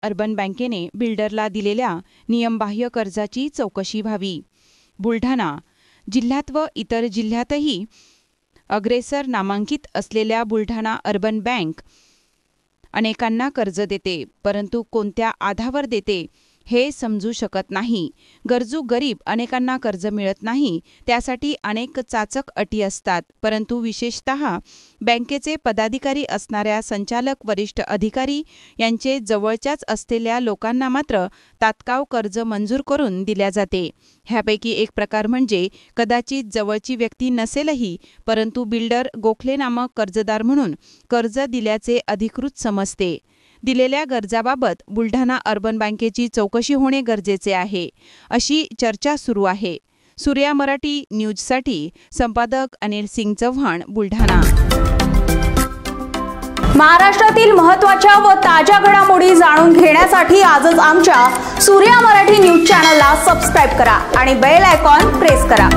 Urban बँकेने बिल्डरला दिलेल्या नियमबाह्य कर्जाची चौकशी व्हावी। बुलढाणा जिल्ह्यात व इतर जिल्ह्यातही अग्रेसर नामांकित असलेल्या बुलढाणा अर्बन बँक अनेकांना कर्ज देते, परंतु कोणत्या आधारावर देते हे समजू शकत नाही। गरजू गरीब अनेकांना कर्ज मिळत नाही, त्यासाठी अनेक चाचक अटी असतात, परंतु विशेषतः बँकेचे पदाधिकारी असणाऱ्या संचालक वरिष्ठ अधिकारी यांचे जवळच्याच असलेल्या लोकांना मात्र तात्काळ कर्ज मंजूर करून दिल्या जाते। ह्यापैकी एक प्रकार म्हणजे कदाचित जवळची व्यक्ती नसेलही, परंतु बिल्डर गोखले नामक कर्जदार म्हणून कर्ज दिल्याचे अधिकृत समजते। दिलेल्या गरजाबाबत बुलढाणा अर्बन बँकेची चौकशी होणे गरजेचे आहे, अशी चर्चा सुरू आहे। सूर्या मराठी न्यूजसाठी संपादक अनिल सिंग चव्हाण, बुलढाणा। महाराष्ट्रातील महत्त्वाच्या व ताज्या घडामोडी जाणून घेण्यासाठी आजच आमच्या सूर्या मराठी न्यूज चॅनलला सबस्क्राइब करा आणि बेल आयकॉन प्रेस करा।